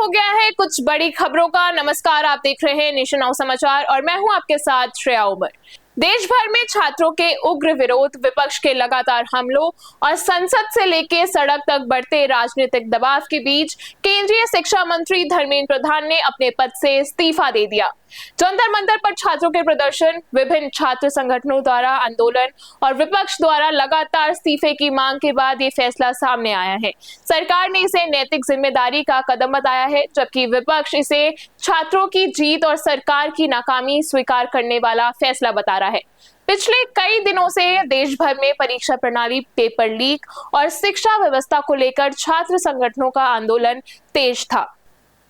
हो गया है कुछ बड़ी खबरों का। नमस्कार, आप देख रहे हैं नेशन नाउ समाचार और मैं हूं आपके साथ श्रेया उमर। देश भर में छात्रों के उग्र विरोध, विपक्ष के लगातार हमलों और संसद से लेकर सड़क तक बढ़ते राजनीतिक दबाव के बीच केंद्रीय शिक्षा मंत्री धर्मेंद्र प्रधान ने अपने पद से इस्तीफा दे दिया। जंतर मंतर पर छात्रों के प्रदर्शन, विभिन्न छात्र संगठनों द्वारा आंदोलन और विपक्ष द्वारा लगातार इस्तीफे की मांग के बाद ये फैसला सामने आया है। सरकार ने इसे नैतिक जिम्मेदारी का कदम बताया है, जबकि विपक्ष इसे छात्रों की जीत और सरकार की नाकामी स्वीकार करने वाला फैसला बता रहा है। पिछले कई दिनों से देश भर में परीक्षा प्रणाली, पेपर लीक और शिक्षा व्यवस्था को लेकर छात्र संगठनों का आंदोलन तेज था।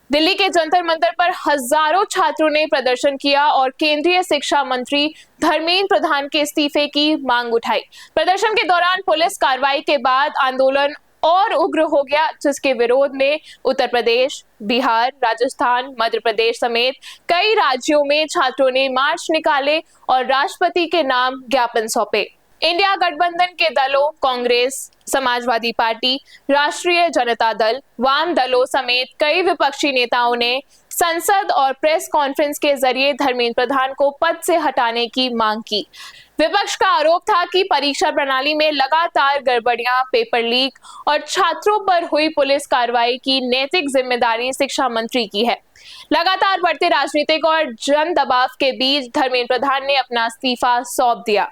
दिल्ली के जंतर मंतर पर हजारों छात्रों ने प्रदर्शन किया और केंद्रीय शिक्षा मंत्री धर्मेंद्र प्रधान के इस्तीफे की मांग उठाई। प्रदर्शन के दौरान पुलिस कार्रवाई के बाद आंदोलन और उग्र हो गया, जिसके विरोध में उत्तर प्रदेश, बिहार, राजस्थान, मध्य प्रदेश समेत कई राज्यों में छात्रों ने मार्च निकाले और राष्ट्रपति के नाम ज्ञापन सौंपे। इंडिया गठबंधन के दलों कांग्रेस, समाजवादी पार्टी, राष्ट्रीय जनता दल, वाम दलों समेत कई विपक्षी नेताओं ने संसद और प्रेस कॉन्फ्रेंस के जरिए धर्मेंद्र प्रधान को पद से हटाने की मांग की। विपक्ष का आरोप था कि परीक्षा प्रणाली में लगातार गड़बड़ियां, पेपर लीक और छात्रों पर हुई पुलिस कार्रवाई की नैतिक जिम्मेदारी शिक्षा मंत्री की है। लगातार बढ़ते राजनीतिक और जन दबाव के बीच धर्मेंद्र प्रधान ने अपना इस्तीफा सौंप दिया।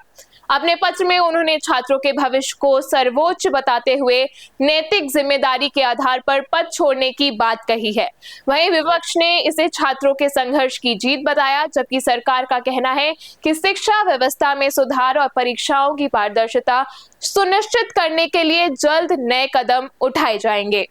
अपने पत्र में उन्होंने छात्रों के भविष्य को सर्वोच्च बताते हुए नैतिक जिम्मेदारी के आधार पर पद छोड़ने की बात कही है। वहीं विपक्ष ने इसे छात्रों के संघर्ष की जीत बताया, जबकि सरकार का कहना है कि शिक्षा व्यवस्था में सुधार और परीक्षाओं की पारदर्शिता सुनिश्चित करने के लिए जल्द नए कदम उठाए जाएंगे।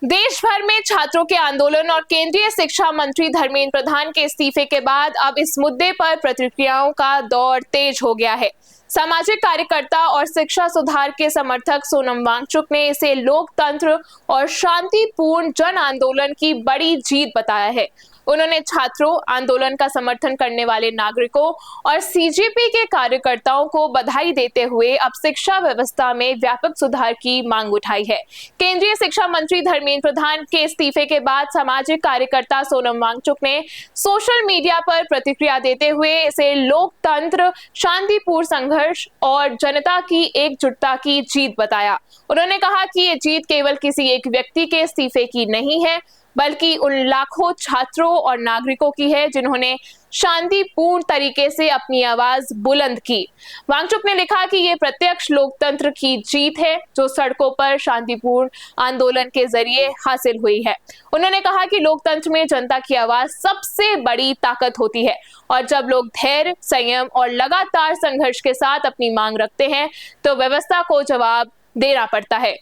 देश भर में छात्रों के आंदोलन और केंद्रीय शिक्षा मंत्री धर्मेंद्र प्रधान के इस्तीफे के बाद अब इस मुद्दे पर प्रतिक्रियाओं का दौर तेज हो गया है। सामाजिक कार्यकर्ता और शिक्षा सुधार के समर्थक सोनम वांगचुक ने इसे लोकतंत्र और शांतिपूर्ण जन आंदोलन की बड़ी जीत बताया है। उन्होंने छात्रों, आंदोलन का समर्थन करने वाले नागरिकों और सीजेपी के कार्यकर्ताओं को बधाई देते हुए अब शिक्षा व्यवस्था में व्यापक सुधार की मांग उठाई है। केंद्रीय शिक्षा मंत्री धर्मेंद्र प्रधान के इस्तीफे के बाद सामाजिक कार्यकर्ता सोनम वांगचुक ने सोशल मीडिया पर प्रतिक्रिया देते हुए इसे लोकतंत्र, शांतिपूर्ण संघर्ष और जनता की एकजुटता की जीत बताया। उन्होंने कहा कि ये जीत केवल किसी एक व्यक्ति के इस्तीफे की नहीं है, बल्कि उन लाखों छात्रों और नागरिकों की है जिन्होंने शांतिपूर्ण तरीके से अपनी आवाज बुलंद की। वांगचुक ने लिखा कि ये प्रत्यक्ष लोकतंत्र की जीत है जो सड़कों पर शांतिपूर्ण आंदोलन के जरिए हासिल हुई है। उन्होंने कहा कि लोकतंत्र में जनता की आवाज सबसे बड़ी ताकत होती है और जब लोग धैर्य, संयम और लगातार संघर्ष के साथ अपनी मांग रखते हैं तो व्यवस्था को जवाब देना पड़ता है।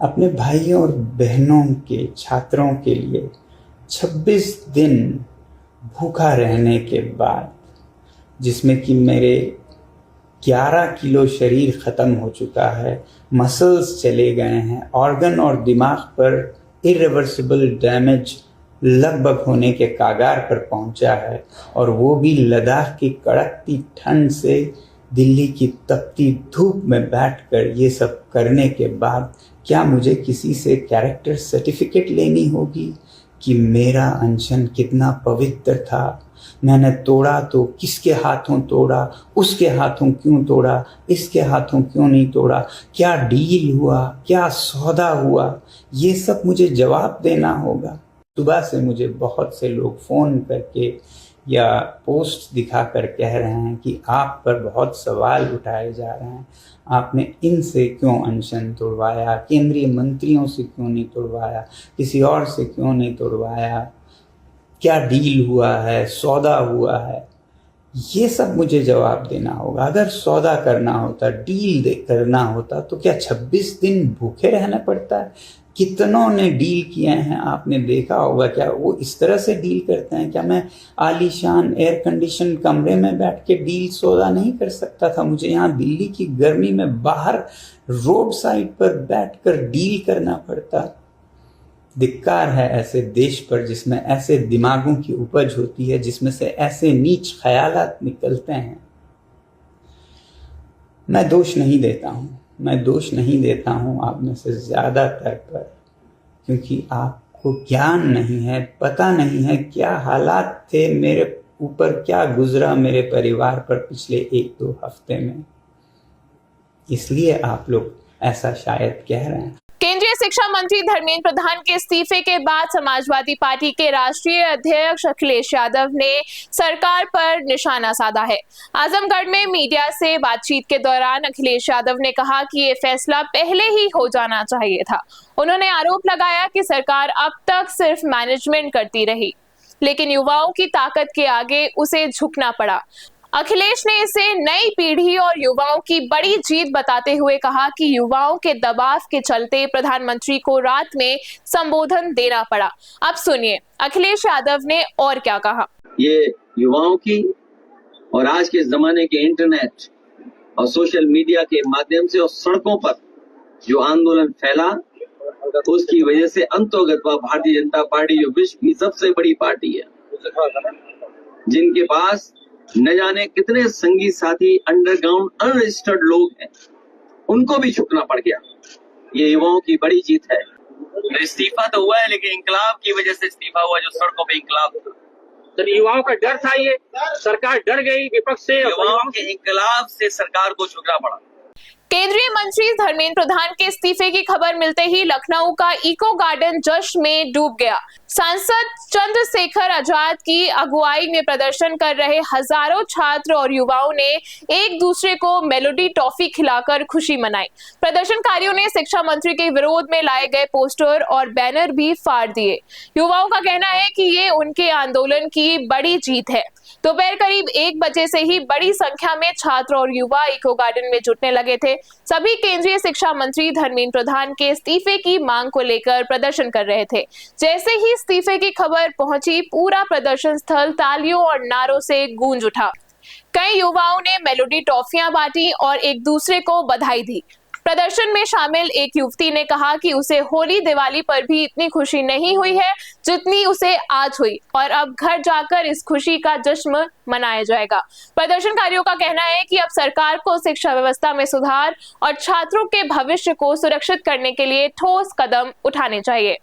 अपने भाइयों और बहनों के, छात्रों के लिए 26 दिन भूखा रहने के बाद, जिसमें कि मेरे 11 किलो शरीर ख़त्म हो चुका है, मसल्स चले गए हैं, ऑर्गन और दिमाग पर इरिवर्सिबल डैमेज लगभग होने के कागार पर पहुंचा है, और वो भी लद्दाख की कड़कती ठंड से दिल्ली की तपती धूप में बैठकर ये सब करने के बाद क्या मुझे किसी से कैरेक्टर सर्टिफिकेट लेनी होगी कि मेरा अनशन कितना पवित्र था? मैंने तोड़ा तो किसके हाथों तोड़ा, उसके हाथों क्यों तोड़ा, इसके हाथों क्यों नहीं तोड़ा, क्या डील हुआ, क्या सौदा हुआ, ये सब मुझे जवाब देना होगा। सुबह से मुझे बहुत से लोग फ़ोन करके या पोस्ट दिखाकर कह रहे हैं कि आप पर बहुत सवाल उठाए जा रहे हैं, आपने इनसे क्यों अनशन तोड़वाया, केंद्रीय मंत्रियों से क्यों नहीं तोड़वाया, किसी और से क्यों नहीं तोड़वाया, क्या डील हुआ है, सौदा हुआ है, ये सब मुझे जवाब देना होगा। अगर सौदा करना होता, डील करना होता तो क्या 26 दिन भूखे रहना पड़ता है? कितनों ने डील किए हैं, आपने देखा होगा। क्या वो इस तरह से डील करते हैं? क्या मैं आलीशान एयर कंडीशन कमरे में बैठ के डील सौदा नहीं कर सकता था? मुझे यहाँ दिल्ली की गर्मी में बाहर रोड साइड पर बैठकर डील करना पड़ता। धिक्कार है ऐसे देश पर जिसमें ऐसे दिमागों की उपज होती है, जिसमें से ऐसे नीच ख्यालात निकलते हैं। मैं दोष नहीं देता हूँ आप में से ज़्यादातर पर, क्योंकि आप को ज्ञान नहीं है, पता नहीं है क्या हालात थे मेरे ऊपर, क्या गुजरा मेरे परिवार पर पिछले 1-2 हफ्ते में, इसलिए आप लोग ऐसा शायद कह रहे हैं। केंद्रीय शिक्षा मंत्री धर्मेंद्र प्रधान के इस्तीफे के बाद समाजवादी पार्टी के राष्ट्रीय अध्यक्ष अखिलेश यादव ने सरकार पर निशाना साधा है। आजमगढ़ में मीडिया से बातचीत के दौरान अखिलेश यादव ने कहा कि ये फैसला पहले ही हो जाना चाहिए था। उन्होंने आरोप लगाया कि सरकार अब तक सिर्फ मैनेजमेंट करती रही, लेकिन युवाओं की ताकत के आगे उसे झुकना पड़ा। अखिलेश ने इसे नई पीढ़ी और युवाओं की बड़ी जीत बताते हुए कहा कि युवाओं के दबाव के चलते प्रधानमंत्री को रात में संबोधन देना पड़ा। अब सुनिए अखिलेश यादव ने और क्या कहा। ये युवाओं की और आज के जमाने के इंटरनेट और सोशल मीडिया के माध्यम से और सड़कों पर जो आंदोलन फैला, उसकी वजह से अंतोगत भारतीय जनता पार्टी जो विश्व की सबसे बड़ी पार्टी है, जिनके पास न जाने कितने संगी साथी अंडरग्राउंड अनरजिस्टर्ड लोग हैं, उनको भी झुकना पड़ गया। ये युवाओं की बड़ी जीत है। इस्तीफा तो हुआ है, लेकिन इंकलाब की वजह से इस्तीफा हुआ, जो सड़कों पे इंकलाब था। तो युवाओं का डर था, ये सरकार डर गई विपक्ष से, युवाओं के इंकलाब से सरकार को झुकना पड़ा। केंद्रीय मंत्री धर्मेंद्र प्रधान के इस्तीफे की खबर मिलते ही लखनऊ का इको गार्डन जश्न में डूब गया। सांसद चंद्रशेखर आजाद की अगुवाई में प्रदर्शन कर रहे हजारों छात्र और युवाओं ने एक दूसरे को मेलोडी टॉफी खिलाकर खुशी मनाई। प्रदर्शनकारियों ने शिक्षा मंत्री के विरोध में लाए गए पोस्टर और बैनर भी फाड़ दिए। युवाओं का कहना है कि ये उनके आंदोलन की बड़ी जीत है। दोपहर करीब 1 बजे से ही बड़ी संख्या में छात्र और युवा इको गार्डन में जुटने लगे थे। सभी केंद्रीय शिक्षा मंत्री धर्मेंद्र प्रधान के इस्तीफे की मांग को लेकर प्रदर्शन कर रहे थे। जैसे ही इस्तीफे की खबर पहुंची, पूरा प्रदर्शन स्थल तालियों और नारों से गूंज उठा। कई युवाओं ने मेलोडी टॉफियां बांटी और एक दूसरे को बधाई दी। प्रदर्शन में शामिल एक युवती ने कहा कि उसे होली दिवाली पर भी इतनी खुशी नहीं हुई है जितनी उसे आज हुई, और अब घर जाकर इस खुशी का जश्न मनाया जाएगा। प्रदर्शनकारियों का कहना है कि अब सरकार को शिक्षा व्यवस्था में सुधार और छात्रों के भविष्य को सुरक्षित करने के लिए ठोस कदम उठाने चाहिए।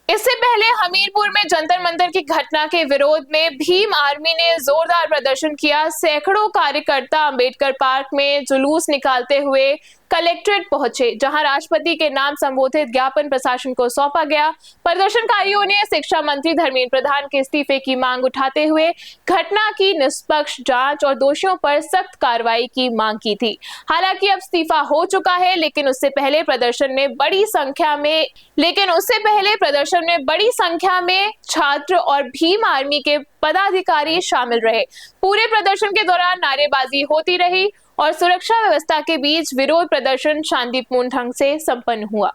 इससे पहले हमीरपुर में जंतर मंतर की घटना के विरोध में भीम आर्मी ने जोरदार प्रदर्शन किया। सैकड़ों कार्यकर्ता अंबेडकर पार्क में जुलूस निकालते हुए कलेक्ट्रेट पहुंचे, जहां राष्ट्रपति के नाम संबोधित ज्ञापन प्रशासन को सौंपा गया। प्रदर्शनकारियों ने शिक्षा मंत्री धर्मेंद्र प्रधान के इस्तीफे की मांग उठाते हुए घटना की निष्पक्ष जांच और दोषियों पर सख्त कार्रवाई की मांग की थी। हालांकि अब इस्तीफा हो चुका है, लेकिन उससे पहले प्रदर्शन में बड़ी संख्या में छात्र और भीम आर्मी के पदाधिकारी शामिल रहे। पूरे प्रदर्शन के दौरान नारेबाजी होती रही और सुरक्षा व्यवस्था के बीच विरोध प्रदर्शन शांतिपूर्ण ढंग से संपन्न हुआ।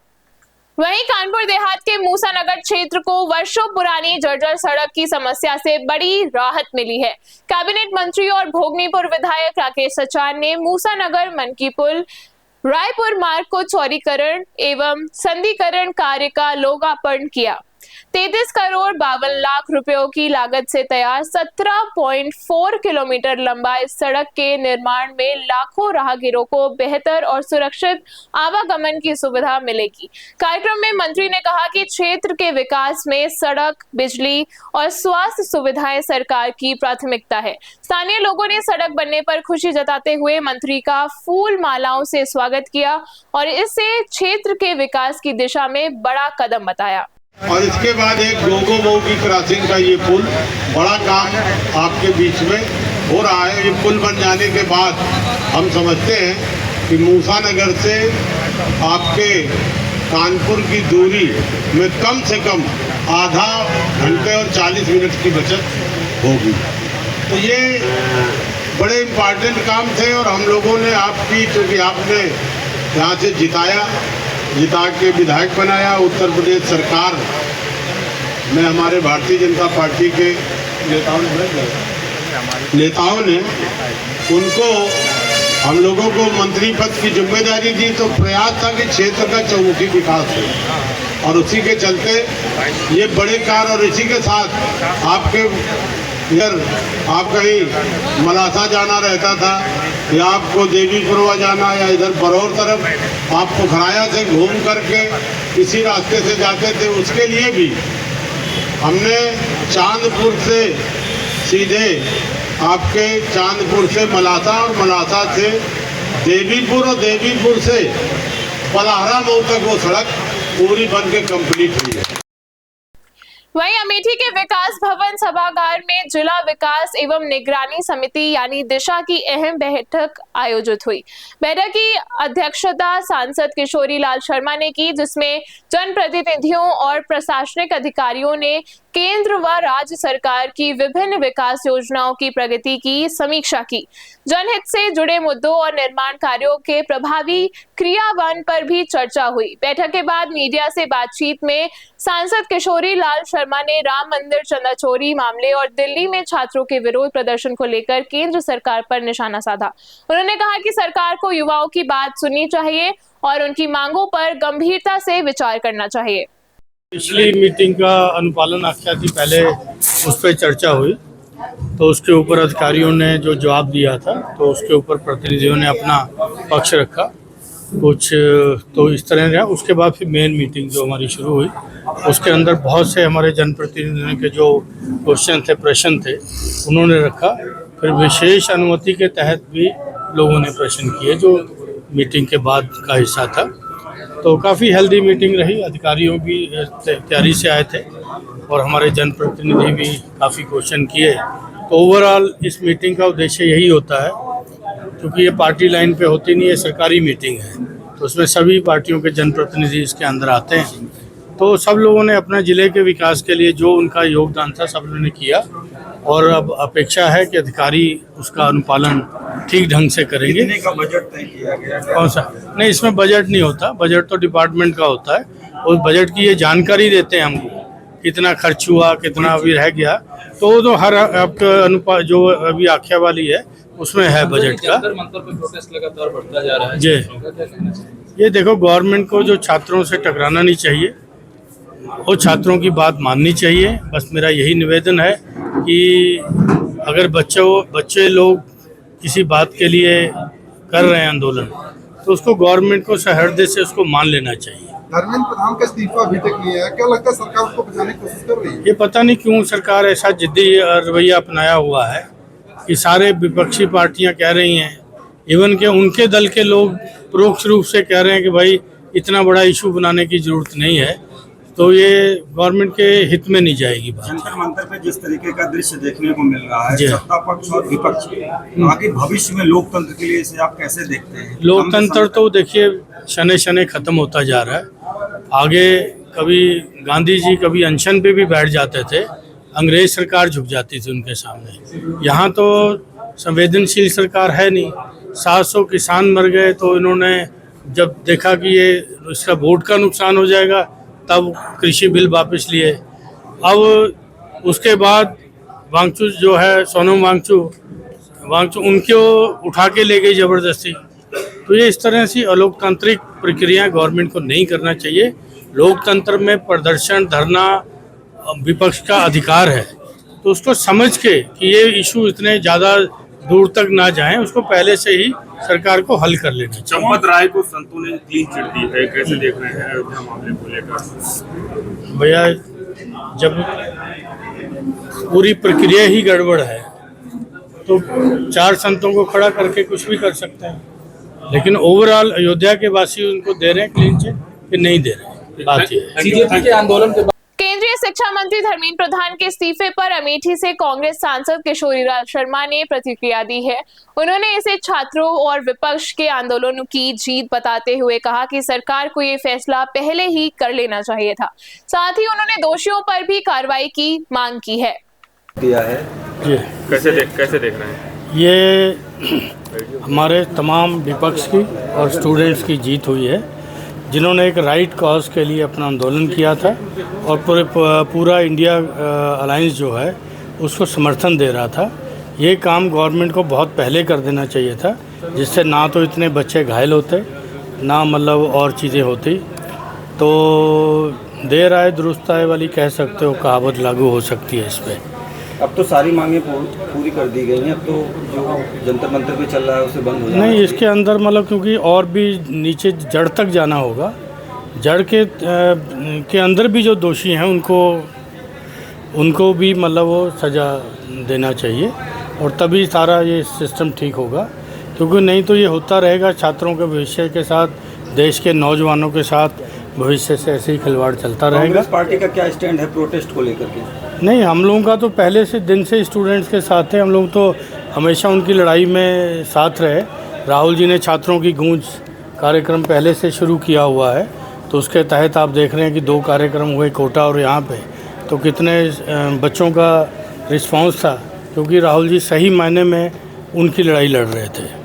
वहीं कानपुर देहात के मूसा नगर क्षेत्र को वर्षों पुरानी जर्जर सड़क की समस्या से बड़ी राहत मिली है। कैबिनेट मंत्री और भोगनीपुर विधायक राकेश सचान ने मूसा नगर मनकी पुल रायपुर मार्ग को चौड़ीकरण एवं संधिकरण कार्य का लोकार्पण किया। 33 करोड़ 52 लाख रुपयों की लागत से तैयार 17.4 किलोमीटर लंबा इस सड़क के निर्माण में लाखों राहगीरों को बेहतर और सुरक्षित आवागमन की सुविधा मिलेगी। कार्यक्रम में मंत्री ने कहा कि क्षेत्र के विकास में सड़क, बिजली और स्वास्थ्य सुविधाएं सरकार की प्राथमिकता है। स्थानीय लोगों ने सड़क बनने पर खुशी जताते हुए मंत्री का फूल मालाओं से स्वागत किया और इसे क्षेत्र के विकास की दिशा में बड़ा कदम बताया। और इसके बाद एक गोगो की क्रॉसिंग का ये पुल, बड़ा काम आपके बीच में हो रहा है। ये पुल बन जाने के बाद हम समझते हैं कि मूसा नगर से आपके कानपुर की दूरी में कम से कम आधा घंटे और 40 मिनट की बचत होगी। तो ये बड़े इम्पॉर्टेंट काम थे और हम लोगों ने आपकी, क्योंकि आपने यहाँ से जिता के विधायक बनाया, उत्तर प्रदेश सरकार में हमारे भारतीय जनता पार्टी के नेताओं ने उनको, हम लोगों को मंत्री पद की जिम्मेदारी दी, तो प्रयास था कि क्षेत्र का चौमुखी विकास हो और उसी के चलते ये बड़े कार्य, और इसी के साथ आपके इधर आप कहीं मलासा जाना रहता था या आपको देवीपुरवा जाना या इधर बरौर तरफ आप पोखराया से घूम करके इसी रास्ते से जाते थे, उसके लिए भी हमने चांदपुर से सीधे आपके चांदपुर से मलासा और मलासा से देवीपुर और देवीपुर से पलाहरा मऊ तक वो सड़क पूरी बन के कंप्लीट हुई है। वहीं अमेठी के विकास भवन सभागार में जिला विकास एवं निगरानी समिति यानी दिशा की अहम बैठक आयोजित हुई। बैठक की अध्यक्षता सांसद किशोरी लाल शर्मा ने की, जिसमें जनप्रतिनिधियों और प्रशासनिक अधिकारियों ने केंद्र व राज्य सरकार की विभिन्न विकास योजनाओं की प्रगति की समीक्षा की। जनहित से जुड़े मुद्दों और निर्माण कार्यों के प्रभावी क्रियान्वयन पर भी चर्चा हुई। बैठक के बाद मीडिया से बातचीत में सांसद किशोरी लाल शर्मा ने राम मंदिर चंदा चोरी मामले और दिल्ली में छात्रों के विरोध प्रदर्शन को लेकर केंद्र सरकार पर निशाना साधा। उन्होंने कहा कि सरकार को युवाओं की बात सुननी चाहिए और उनकी मांगों पर गंभीरता से विचार करना चाहिए। पिछली मीटिंग का अनुपालन आख्या थी, पहले उस पर चर्चा हुई तो उसके ऊपर अधिकारियों ने जो जवाब दिया था तो उसके ऊपर प्रतिनिधियों ने अपना पक्ष रखा, कुछ तो इस तरह रहा। उसके बाद फिर मेन मीटिंग जो हमारी शुरू हुई उसके अंदर बहुत से हमारे जनप्रतिनिधियों के जो क्वेश्चन थे, प्रश्न थे, उन्होंने रखा। फिर विशेष अनुमति के तहत भी लोगों ने प्रश्न किए जो मीटिंग के बाद का हिस्सा था। तो काफ़ी हेल्दी मीटिंग रही, अधिकारियों भी तैयारी से आए थे और हमारे जनप्रतिनिधि भी काफ़ी क्वेश्चन किए। तो ओवरऑल इस मीटिंग का उद्देश्य यही होता है, क्योंकि ये पार्टी लाइन पे होती नहीं है, सरकारी मीटिंग है, तो उसमें सभी पार्टियों के जनप्रतिनिधि इसके अंदर आते हैं। तो सब लोगों ने अपने ज़िले के विकास के लिए जो उनका योगदान था सब लोगों ने किया और अब अपेक्षा है कि अधिकारी उसका अनुपालन ठीक ढंग से करेंगे। कितने का बजट तय किया गया? कौन सा? नहीं, इसमें बजट नहीं होता, बजट तो डिपार्टमेंट का होता है। उस बजट की ये जानकारी देते हैं हमको, कितना खर्च हुआ, कितना अभी रह गया, तो वो तो हर आपका अनुपात जो अभी आख्या वाली है उसमें है बजट का। प्रोटेस्ट लगातार बढ़ता जा रहा है जी, ये देखो, गवर्नमेंट को जो छात्रों से टकराना नहीं चाहिए, वो छात्रों की बात माननी चाहिए। बस मेरा यही निवेदन है कि अगर बच्चे लोग किसी बात के लिए कर रहे हैं आंदोलन, तो उसको गवर्नमेंट को सहृदय से उसको मान लेना चाहिए। धर्मेंद्र प्रधान का इस्तीफा अभी तक नहीं है, क्या लगता है सरकार उसको बचाने की कोशिश कर रही है? ये पता नहीं क्यों सरकार ऐसा जिद्दी रवैया अपनाया हुआ है कि सारे विपक्षी पार्टियां कह रही हैं, इवन के उनके दल के लोग परोक्ष रूप से कह रहे हैं कि भाई इतना बड़ा इशू बनाने की जरूरत नहीं है, तो ये गवर्नमेंट के हित में नहीं जाएगी बात। जंतर मंतर पे जिस तरीके का दृश्य देखने को मिल रहा है, सत्ता पक्ष और विपक्ष, आगे भविष्य में लोकतंत्र के लिए इसे आप कैसे देखते हैं? लोकतंत्र तो देखिए शनै शनै खत्म होता जा रहा है। आगे कभी गांधी जी कभी अनशन पे भी बैठ जाते थे, अंग्रेज सरकार झुक जाती थी उनके सामने। यहाँ तो संवेदनशील सरकार है नहीं। 700 किसान मर गए तो इन्होंने जब देखा कि ये इसका वोट का नुकसान हो जाएगा तब कृषि बिल वापस लिए। अब उसके बाद वांगचू जो है, सोनम वांगचू उनको उठा के ले गई ज़बरदस्ती। तो ये इस तरह से अलोकतांत्रिक प्रक्रिया गवर्नमेंट को नहीं करना चाहिए। लोकतंत्र में प्रदर्शन, धरना विपक्ष का अधिकार है, तो उसको समझ के कि ये इशू इतने ज़्यादा दूर तक ना जाएं, उसको पहले से ही सरकार को हल कर लेना चाहिए। चंपत राय को संतों ने क्लीन चिट दी है, कैसे देख रहे हैं अयोध्या मामले को लेकर? भैया, जब पूरी प्रक्रिया ही गड़बड़ है तो 4 संतों को खड़ा करके कुछ भी कर सकते हैं, लेकिन ओवरऑल अयोध्या के वासी उनको दे रहे हैं क्लीन चिट कि नहीं दे रहे हैं, बात ये है। बीजेपी के आंदोलन के केंद्रीय शिक्षा मंत्री धर्मेंद्र प्रधान के इस्तीफे पर अमेठी से कांग्रेस सांसद किशोरी लाल शर्मा ने प्रतिक्रिया दी है। उन्होंने इसे छात्रों और विपक्ष के आंदोलनों की जीत बताते हुए कहा कि सरकार को ये फैसला पहले ही कर लेना चाहिए था। साथ ही उन्होंने दोषियों पर भी कार्रवाई की मांग की है। दिया है जी, कैसे देख रहे हैं? ये हमारे तमाम विपक्ष की और स्टूडेंट्स की जीत हुई है, जिन्होंने एक राइट कॉज के लिए अपना आंदोलन किया था और पूरा इंडिया अलायंस जो है उसको समर्थन दे रहा था। ये काम गवर्नमेंट को बहुत पहले कर देना चाहिए था, जिससे ना तो इतने बच्चे घायल होते, ना मतलब और चीज़ें होती। तो देर आए दुरुस्त आए वाली कह सकते हो कहावत लागू हो सकती है इस पर। अब तो सारी मांगे पूरी कर दी गई हैं, अब तो जो जंतर मंतर पे चल रहा है उसे बंद हो जाना नहीं, इसके अंदर मतलब क्योंकि और भी नीचे जड़ तक जाना होगा। जड़ के अंदर भी जो दोषी हैं उनको भी मतलब वो सज़ा देना चाहिए, और तभी सारा ये सिस्टम ठीक होगा। क्योंकि नहीं तो ये होता रहेगा, छात्रों के भविष्य के साथ, देश के नौजवानों के साथ भविष्य से ऐसे ही खिलवाड़ चलता रहेगा। कांग्रेस पार्टी का क्या स्टैंड है प्रोटेस्ट को लेकर के? नहीं, हम लोगों का तो पहले से दिन से स्टूडेंट्स के साथ है। हम लोग तो हमेशा उनकी लड़ाई में साथ रहे। राहुल जी ने छात्रों की गूंज कार्यक्रम पहले से शुरू किया हुआ है, तो उसके तहत आप देख रहे हैं कि 2 कार्यक्रम हुए कोटा और यहाँ पे, तो कितने बच्चों का रिस्पांस था, क्योंकि राहुल जी सही मायने में उनकी लड़ाई लड़ रहे थे।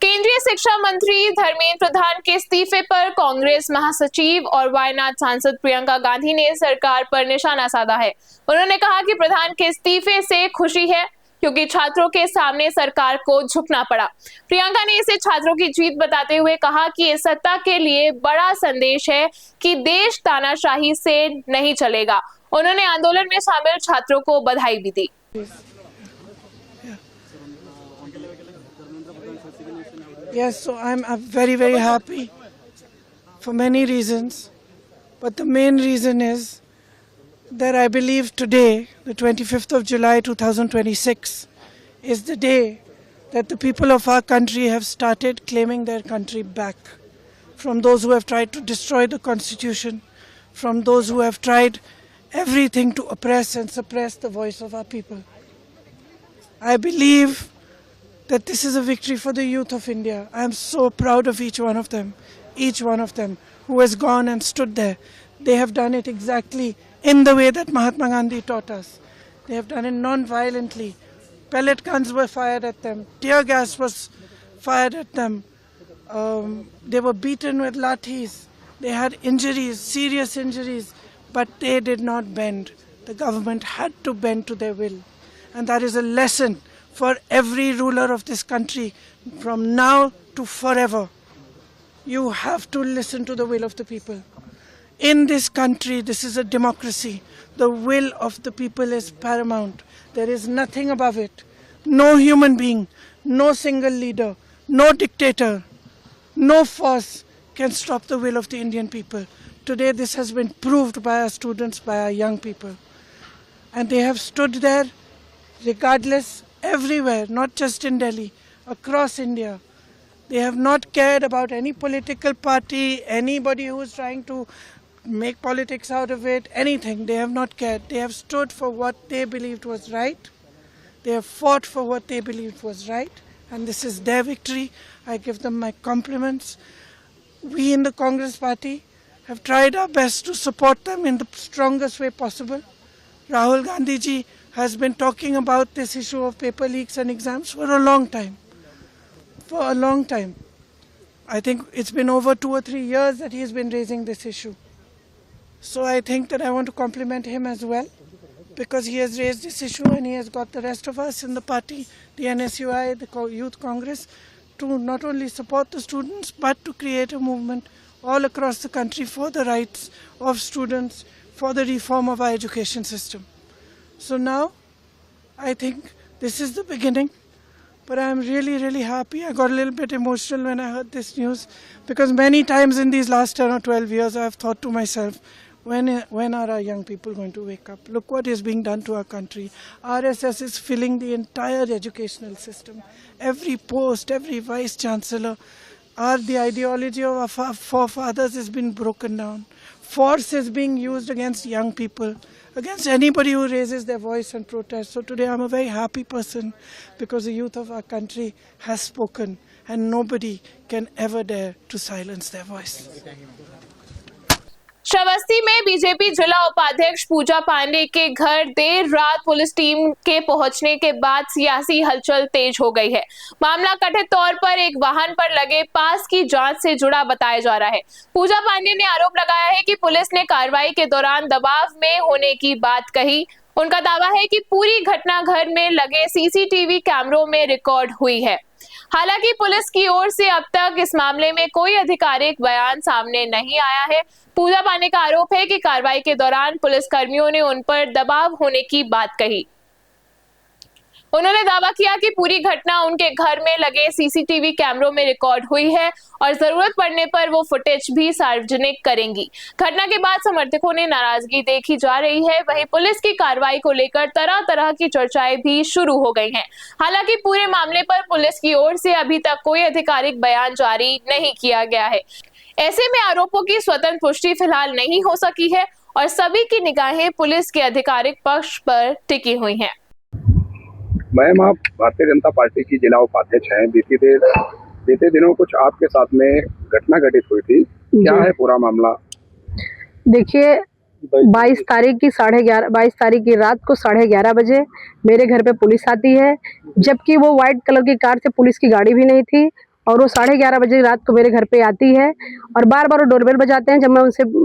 केंद्रीय शिक्षा मंत्री धर्मेंद्र प्रधान के इस्तीफे पर कांग्रेस महासचिव और वायनाड सांसद प्रियंका गांधी ने सरकार पर निशाना साधा है। उन्होंने कहा कि प्रधान के इस्तीफे से खुशी है, क्योंकि छात्रों के सामने सरकार को झुकना पड़ा। प्रियंका ने इसे छात्रों की जीत बताते हुए कहा कि इस सत्ता के लिए बड़ा संदेश है कि देश तानाशाही से नहीं चलेगा। उन्होंने आंदोलन में शामिल छात्रों को बधाई भी दी। Yes, so I'm very, very happy for many reasons. But the main reason is that I believe today, the 25th of July 2026, is the day that the people of our country have started claiming their country back from those who have tried to destroy the Constitution, from those who have tried everything to oppress and suppress the voice of our people. I believe that this is a victory for the youth of India. I am so proud of each one of them who has gone and stood there. They have done it exactly in the way that Mahatma Gandhi taught us. They have done it non-violently. Pellet guns were fired at them. Tear gas was fired at them. They were beaten with lathis. They had injuries, serious injuries, but they did not bend. The government had to bend to their will. And that is a lesson for every ruler of this country from now to forever. You have to listen to the will of the people. In this country, this is a democracy. The will of the people is paramount. There is nothing above it. No human being, no single leader, no dictator, no force can stop the will of the Indian people. Today this has been proved by our students, by our young people. And they have stood there regardless, everywhere, not just in Delhi, across India. They have not cared about any political party, anybody who is trying to make politics out of it, anything. They have not cared. They have stood for what they believed was right. They have fought for what they believed was right. And this is their victory. I give them my compliments. We in the Congress party have tried our best to support them in the strongest way possible. Rahul Gandhi ji has been talking about this issue of paper leaks and exams for a long time. For a long time. I think it's been over 2 or 3 years that he's been raising this issue. So I think that I want to compliment him as well, because he has raised this issue and he has got the rest of us in the party, the NSUI, the Youth Congress, to not only support the students but to create a movement all across the country for the rights of students, for the reform of our education system. So now, I think this is the beginning, but I'm really, really happy. I got a little bit emotional when I heard this news, because many times in these last 10 or 12 years, I've thought to myself, when are our young people going to wake up? Look what is being done to our country. RSS is filling the entire educational system. Every post, every vice chancellor, the ideology of our forefathers has been broken down. Force is being used against young people, against anybody who raises their voice and protest. So today I'm a very happy person, because the youth of our country has spoken and nobody can ever dare to silence their voice. Shravasti में BJP जिला उपाध्यक्ष पूजा पांडे के घर देर रात police team के पहुंचने के बाद सियासी हलचल तेज हो गई है। मामला कथित तौर पर एक वाहन पर लगे पास की जांच से जुड़ा बताया जा रहा है। पूजा पांडे ने आरोप लगाया है कि पुलिस ने कार्रवाई के दौरान दबाव में होने की बात कही। उनका दावा है कि पूरी घटना घर में लगे सीसीटीवी कैमरों में रिकॉर्ड हुई है। हालांकि पुलिस की ओर से अब तक इस मामले में कोई आधिकारिक बयान सामने नहीं आया है। पूजा पांडे का आरोप है कि कार्रवाई के दौरान पुलिस कर्मियों ने उन पर दबाव होने की बात कही। उन्होंने दावा किया कि पूरी घटना उनके घर में लगे सीसीटीवी कैमरों में रिकॉर्ड हुई है और जरूरत पड़ने पर वो फुटेज भी सार्वजनिक करेंगी। घटना के बाद समर्थकों ने नाराजगी देखी जा रही है। वहीं पुलिस की कार्रवाई को लेकर तरह तरह की चर्चाएं भी शुरू हो गई हैं। हालांकि पूरे मामले पर पुलिस की ओर से अभी तक कोई आधिकारिक बयान जारी नहीं किया गया है। ऐसे में आरोपों की स्वतंत्र पुष्टि फिलहाल नहीं हो सकी है और सभी की निगाहें पुलिस के आधिकारिक पक्ष पर टिकी हुई हैं। मैम, आप भारतीय जनता पार्टी की जिला उपाध्यक्ष हैं। बीते दिनों कुछ आपके साथ में घटना घटित हुई थी, क्या है पूरा मामला? देखिए, 22 तारीख की रात को 11:30 बजे मेरे घर पे पुलिस आती है, जबकि वो व्हाइट कलर की कार से पुलिस की गाड़ी भी नहीं थी और वो 11:30 बजे रात को मेरे घर पे आती है और बार बार वो डोरबेल बजाते हैं। जब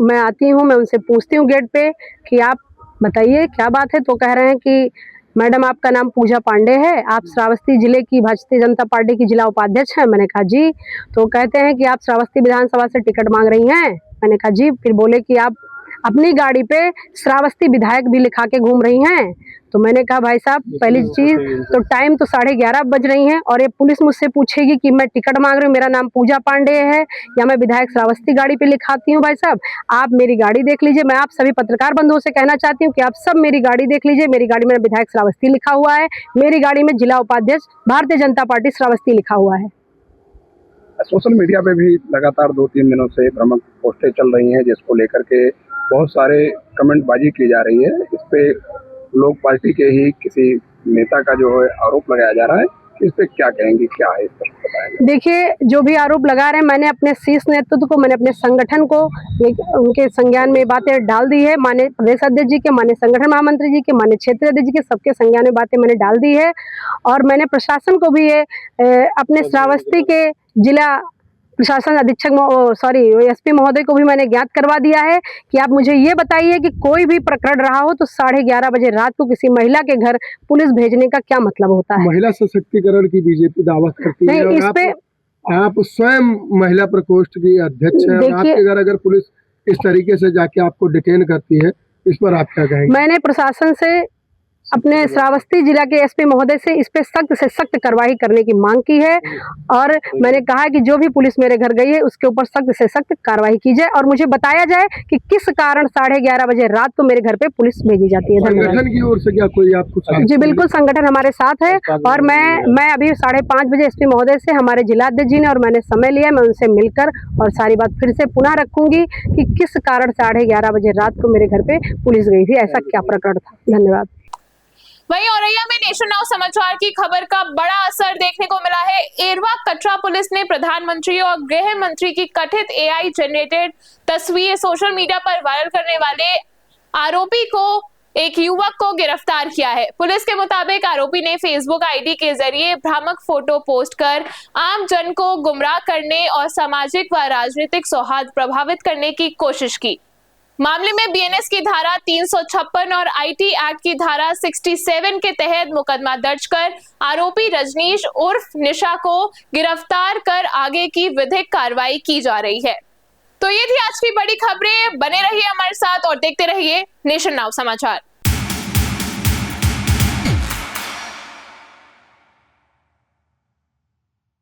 मैं आती हूँ, मैं उनसे पूछती हूँ गेट पे कि आप बताइए क्या बात है, तो कह रहे हैं कि मैडम आपका नाम पूजा पांडे है, आप श्रावस्ती जिले की भारतीय जनता पार्टी की जिला उपाध्यक्ष हैं। मैंने कहा जी। तो कहते हैं कि आप श्रावस्ती विधानसभा से टिकट मांग रही हैं। मैंने कहा जी। फिर बोले कि आप अपनी गाड़ी पे श्रावस्ती विधायक भी लिखा के घूम रही हैं। तो मैंने कहा भाई साहब, पहली चीज तो टाइम तो 11:30 बज रही हैं और ये पुलिस मुझसे पूछेगी कि मैं टिकट मांग रही हूँ, मेरा नाम पूजा पांडे है या मैं विधायक श्रावस्ती गाड़ी पे लिखाती हूँ। भाई साहब, आप मेरी गाड़ी देख लीजिए। मैं आप सभी पत्रकार बंधुओं से कहना चाहती हूँ कि आप सब मेरी गाड़ी देख लीजिए। मेरी गाड़ी में विधायक श्रावस्ती लिखा हुआ है, मेरी गाड़ी में जिला उपाध्यक्ष भारतीय जनता पार्टी श्रावस्ती लिखा हुआ है। सोशल मीडिया पे भी लगातार 2-3 दिनों से भ्रामक पोस्टें चल रही हैं, जिसको लेकर के बहुत सारे कमेंटबाजी की जा रही है। इस पे लोग पार्टी के ही किसी नेता का जो है आरोप लगाया जा रहा है, इस पे क्या कहेंगे, क्या है इस पर बताएंगे? देखिए, जो भी आरोप लगा रहे हैं, मैंने अपने शीर्ष नेतृत्व को, मैंने अपने संगठन को उनके संज्ञान में बातें डाल दी है। माननीय प्रदेश अध्यक्ष जी के, माननीय संगठन महामंत्री जी के, माननीय क्षेत्रीय अध्यक्ष जी के, सबके संज्ञान में बातें मैंने डाल दी है। और मैंने प्रशासन को भी ये अपने श्रावस्ती के जिला प्रशासन अधीक्षक एसपी महोदय को भी मैंने ज्ञात करवा दिया है कि आप मुझे ये बताइए कि कोई भी प्रकरण रहा हो तो 11:30 बजे रात को किसी महिला के घर पुलिस भेजने का क्या मतलब होता है? महिला सशक्तिकरण की बीजेपी दावा करती है। इस पे आप स्वयं महिला प्रकोष्ठ की अध्यक्ष हैं। आपके घर अगर पुलिस इस तरीके से जाके आपको डिटेन करती है, इस पर आप क्या कहेंगे? मैंने प्रशासन से, अपने श्रावस्ती जिला के एसपी महोदय से इस पे सख्त से सख्त कार्रवाई करने की मांग की है और मैंने कहा कि जो भी पुलिस मेरे घर गई है उसके ऊपर सख्त से सख्त कार्रवाई की जाए और मुझे बताया जाए कि किस कारण 11:30 बजे रात को मेरे घर पे पुलिस भेजी जाती है। संगठन की ओर से क्या कोई आपको? जी बिल्कुल, संगठन हमारे साथ है और मैं अभी 5:30 बजे एसपी महोदय से, हमारे जिलाध्यक्ष जी ने और मैंने समय लिया, मैं उनसे मिलकर और सारी बात फिर से पुनः रखूंगी कि किस कारण 11:30 बजे रात को मेरे घर पे पुलिस गई थी, ऐसा क्या प्रकरण था। धन्यवाद। वहीं औरैया में नेशन नाउ समाचार की खबर का बड़ा असर देखने को मिला है। एरवा कटरा पुलिस ने प्रधानमंत्री और गृह मंत्री की कथित एआई जनरेटेड तस्वीर सोशल मीडिया पर वायरल करने वाले आरोपी को, एक युवक को गिरफ्तार किया है। पुलिस के मुताबिक आरोपी ने फेसबुक आईडी के जरिए भ्रामक फोटो पोस्ट कर आम जन को गुमराह करने और सामाजिक व राजनीतिक सौहार्द प्रभावित करने की कोशिश की। मामले में बीएनएस की धारा 356 और आईटी एक्ट की धारा 67 के तहत मुकदमा दर्ज कर आरोपी रजनीश उर्फ निशा को गिरफ्तार कर आगे की विधिक कार्रवाई की जा रही है। तो ये थी आज की बड़ी खबरें। बने रहिए हमारे साथ और देखते रहिए नेशन नाउ समाचार।